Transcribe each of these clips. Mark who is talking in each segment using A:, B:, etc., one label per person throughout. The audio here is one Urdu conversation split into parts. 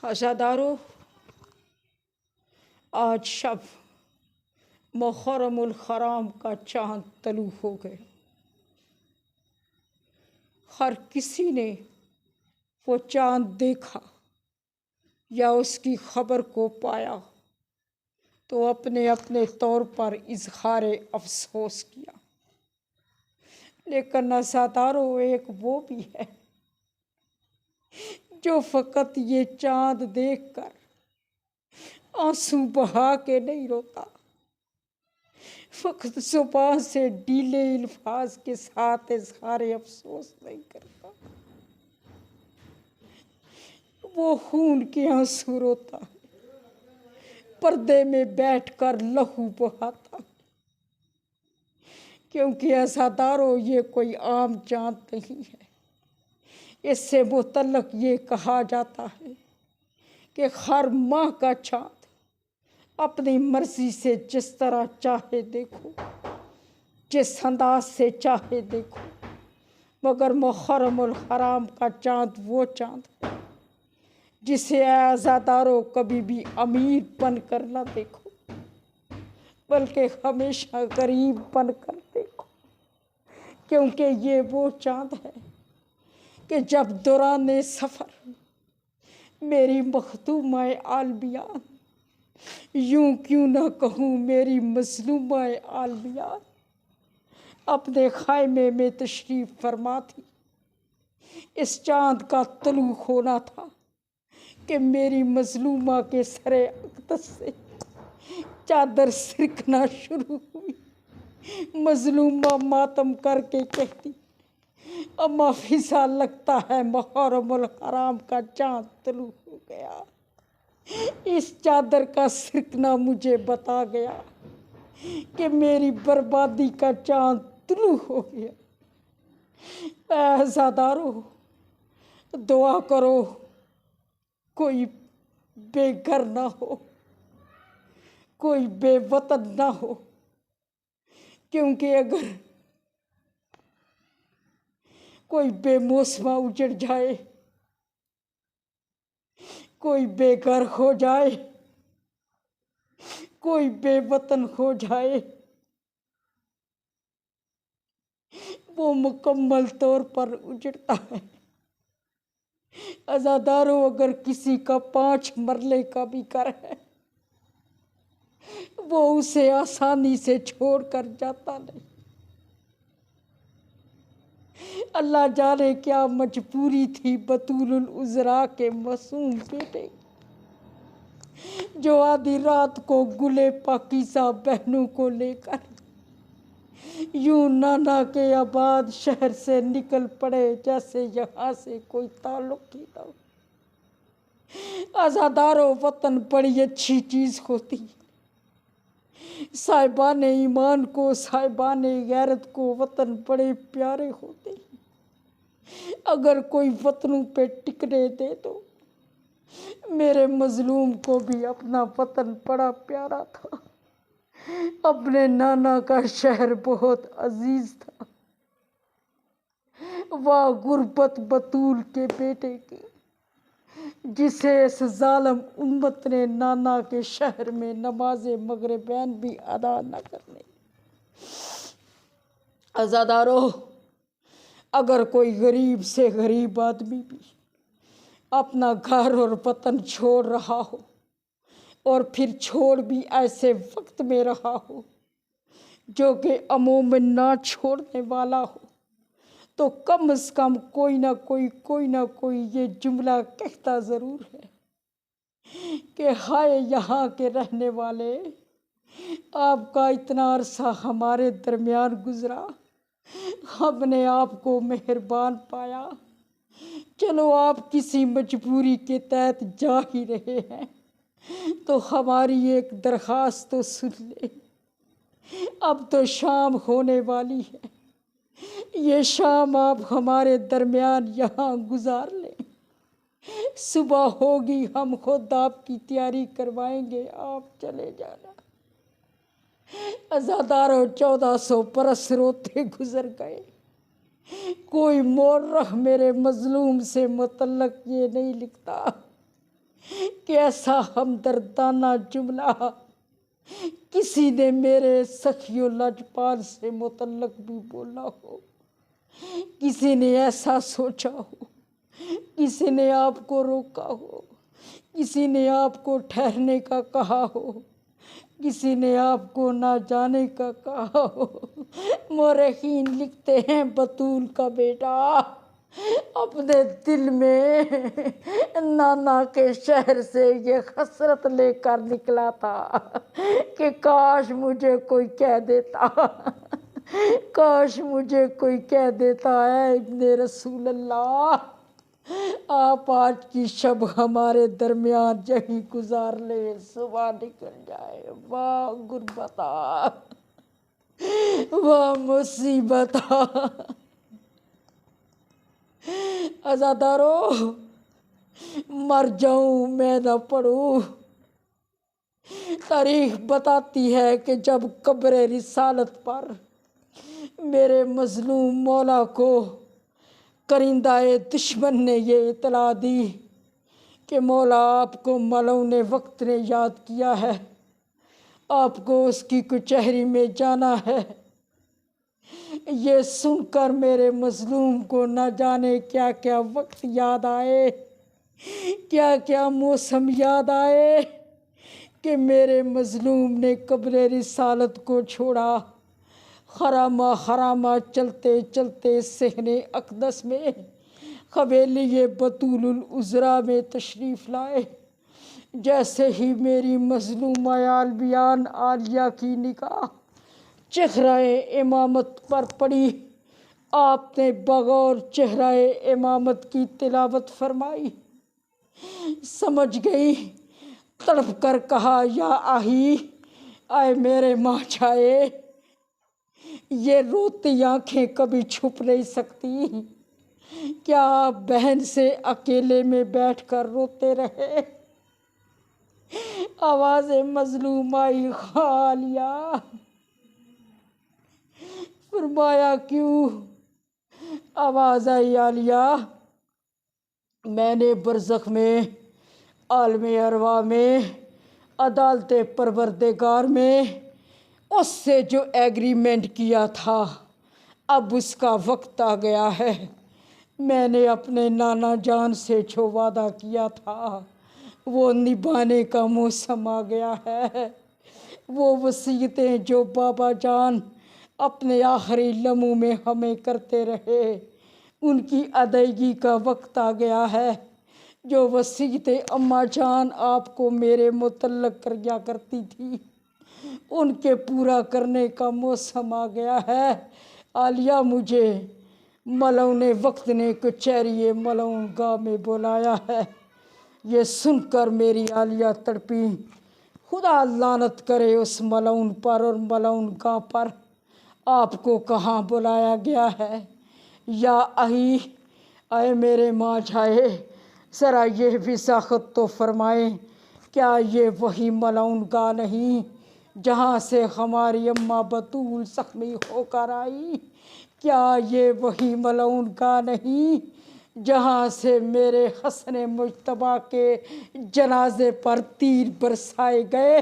A: عزادارو، آج شب محرم الحرام کا چاند طلوع ہو گئے۔ ہر کسی نے وہ چاند دیکھا یا اس کی خبر کو پایا تو اپنے اپنے طور پر اظہار افسوس کیا، لیکن عزادارو ایک وہ بھی ہے جو فقط یہ چاند دیکھ کر آنسو بہا کے نہیں روتا، فقط زبان سے ڈھیلے الفاظ کے ساتھ اظہار افسوس نہیں کرتا، وہ خون کے آنسو روتا ہے، پردے میں بیٹھ کر لہو بہاتا، کیونکہ عزادارو یہ کوئی عام چاند نہیں ہے۔ اس سے متعلق یہ کہا جاتا ہے کہ ہر ماہ کا چاند اپنی مرضی سے جس طرح چاہے دیکھو، جس انداز سے چاہے دیکھو، مگر محرم الحرام کا چاند وہ چاند ہے جسے اے عزادارو کبھی بھی امیر بن کر نہ دیکھو، بلکہ ہمیشہ غریب بن کر دیکھو، کیونکہ یہ وہ چاند ہے کہ جب دوران سفر میری مخدومہ عالمیہ، یوں کیوں نہ کہوں میری مظلومہ عالمیہ، اپنے خیمے میں تشریف فرما تھی، اس چاند کا طلوع ہونا تھا کہ میری مظلومہ کے سر اقدس سے چادر سرکنا شروع ہوئی۔ مظلومہ ماتم کر کے کہتی، اما فضا لگتا ہے محرم الحرام کا چاند طلوع ہو گیا۔ اس چادر کا سرکنا مجھے بتا گیا کہ میری بربادی کا چاند طلوع ہو گیا۔ اے عزادارو، دعا کرو کوئی بے گھر نہ ہو، کوئی بے وطن نہ ہو، کیونکہ اگر کوئی بے موسمہ اجڑ جائے، کوئی بے گھر ہو جائے، کوئی بے وطن ہو جائے، وہ مکمل طور پر اجڑتا ہے۔ عزادارو، اگر کسی کا 5 مرلے کا بھی گھر ہے، وہ اسے آسانی سے چھوڑ کر جاتا نہیں۔ اللہ جانے کیا مجبوری تھی بطول العذراء کے معصوم بیٹے، جو آدھی رات کو گلے پاکیزہ بہنوں کو لے کر یوں نانا کے آباد شہر سے نکل پڑے جیسے یہاں سے کوئی تعلق ہی نہ ہو۔ عزادارو، وطن بڑی اچھی چیز ہوتی ہے، صاحبان ایمان کو، صاحبان غیرت کو وطن بڑے پیارے ہوتے ہیں۔ اگر کوئی وطنوں پہ ٹکنے دے تو میرے مظلوم کو بھی اپنا وطن بڑا پیارا تھا، اپنے نانا کا شہر بہت عزیز تھا۔ واہ غربت بطول کے بیٹے کی، جسے اس ظالم امت نے نانا کے شہر میں نماز مغربین بھی ادا نہ کرنے۔ عزادارو، اگر کوئی غریب سے غریب آدمی بھی اپنا گھر اور وطن چھوڑ رہا ہو، اور پھر چھوڑ بھی ایسے وقت میں رہا ہو جو کہ عموماً نہ چھوڑنے والا ہو، تو کم از کم کوئی نہ کوئی یہ جملہ کہتا ضرور ہے کہ ہائے یہاں کے رہنے والے، آپ کا اتنا عرصہ ہمارے درمیان گزرا، ہم نے آپ کو مہربان پایا، چلو آپ کسی مجبوری کے تحت جا ہی رہے ہیں تو ہماری ایک درخواست تو سن لیں۔ اب تو شام ہونے والی ہے، یہ شام آپ ہمارے درمیان یہاں گزار لیں، صبح ہوگی ہم خود آپ کی تیاری کروائیں گے، آپ چلے جانا۔ عزادارو، 1400 برس روتے گزر گئے، کوئی مورخ میرے مظلوم سے متعلق یہ نہیں لکھتا کہ ایسا ہمدردانہ جملہ کسی نے میرے سخی و لجپال سے متعلق بھی بولا ہو، کسی نے ایسا سوچا ہو، کسی نے آپ کو روکا ہو، کسی نے آپ کو ٹھہرنے کا کہا ہو، کسی نے آپ کو نہ جانے کا کہا ہو۔ مورخین لکھتے ہیں بطول کا بیٹا اپنے دل میں نانا کے شہر سے یہ حسرت لے کر نکلا تھا کہ کاش مجھے کوئی کہہ دیتا، کاش مجھے کوئی کہہ دیتا ہے ابن رسول اللہ آپ آج کی شب ہمارے درمیان یہیں گزار لے، صبح نکل جائے۔ واہ غربتا، واہ مصیبتا۔ عزادارو، مر جاؤں میں نہ پڑھوں۔ تاریخ بتاتی ہے کہ جب قبر رسالت پر میرے مظلوم مولا کو کرندہ دشمن نے یہ اطلاع دی کہ مولا آپ کو ملعون وقت نے یاد کیا ہے، آپ کو اس کی کچہری میں جانا ہے، یہ سن کر میرے مظلوم کو نہ جانے کیا کیا وقت یاد آئے، کیا کیا موسم یاد آئے کہ میرے مظلوم نے قبر رسالت کو چھوڑا، خرامہ خرامہ چلتے چلتے صحن اقدس میں حویلی بطول العذرا میں تشریف لائے۔ جیسے ہی میری مظلوم بیان عالیہ کی نگاہ چہرہ امامت پر پڑی، آپ نے بغور چہرہ امامت کی تلاوت فرمائی۔ سمجھ گئی، تڑپ کر کہا، یا آہی، آئے میرے ماں جائے، یہ روتی آنکھیں کبھی چھپ نہیں سکتی، کیا آپ بہن سے اکیلے میں بیٹھ کر روتے رہے؟ آواز مظلوم آئی، عالیہ۔ فرمایا کیوں؟ آواز آئی، عالیہ میں نے برزخ میں، عالم ارواح میں، عدالت پروردگار میں اس سے جو ایگریمنٹ کیا تھا اب اس کا وقت آ گیا ہے۔ میں نے اپنے نانا جان سے جو وعدہ کیا تھا وہ نبھانے کا موسم آ گیا ہے۔ وہ وصیتیں جو بابا جان اپنے آخری لمحوں میں ہمیں کرتے رہے ان کی ادائیگی کا وقت آ گیا ہے۔ جو وصیتیں اماں جان آپ کو میرے متعلق کیا کرتی تھی ان کے پورا کرنے کا موسم آ گیا ہے۔ عالیہ مجھے ملعون وقت نے کچہری ملعون گاہ میں بلایا ہے۔ یہ سن کر میری عالیہ تڑپی، خدا لعنت کرے اس ملعون پر اور ملعون گاہ پر، آپ کو کہاں بلایا گیا ہے؟ یا آہی، آئے میرے ماں جائے، ذرا یہ وضاحت تو فرمائیں، کیا یہ وہی ملعون گاہ نہیں جہاں سے ہماری اماں بطول زخمی ہو کر آئی؟ کیا یہ وہی ملعون گاہ نہیں جہاں سے میرے حسن مجتبیٰ کے جنازے پر تیر برسائے گئے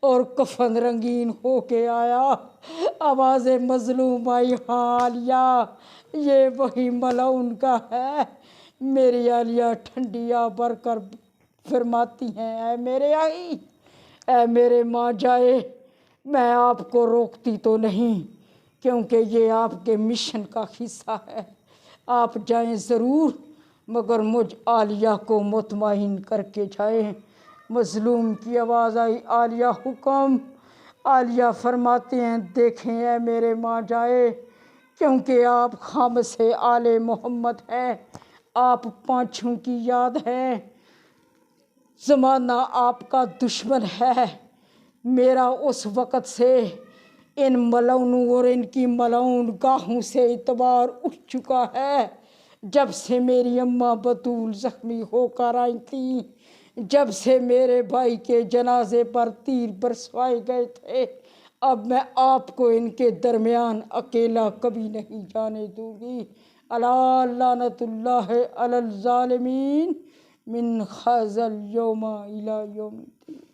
A: اور کفن رنگین ہو کے آیا؟ آواز مظلوم آئی، ہاں عالیہ یہ وہی ملعون گاہ ہے۔ میری عالیہ ٹھنڈی آہ بھر کر فرماتی ہیں، اے میرے آئی، اے میرے ماں جائے، میں آپ کو روکتی تو نہیں کیونکہ یہ آپ کے مشن کا حصہ ہے، آپ جائیں ضرور مگر مجھ عالیہ کو مطمئن کر کے جائیں۔ مظلوم کی آواز آئی، عالیہ حکم۔ عالیہ فرماتے ہیں، دیکھیں اے میرے ماں جائے، کیونکہ آپ خامس آل محمد ہیں، آپ پانچوں کی یاد ہے، زمانہ آپ کا دشمن ہے، میرا اس وقت سے ان ملعونوں اور ان کی ملعون گاہوں سے اعتبار اٹھ چکا ہے جب سے میری اماں بطول زخمی ہو کر آئی تھی، جب سے میرے بھائی کے جنازے پر تیر برسائے گئے تھے۔ اب میں آپ کو ان کے درمیان اکیلا کبھی نہیں جانے دوں گی۔ الا لعنت اللہ علی الظالمین۔ من هذا اليوم إلى يوم الدين.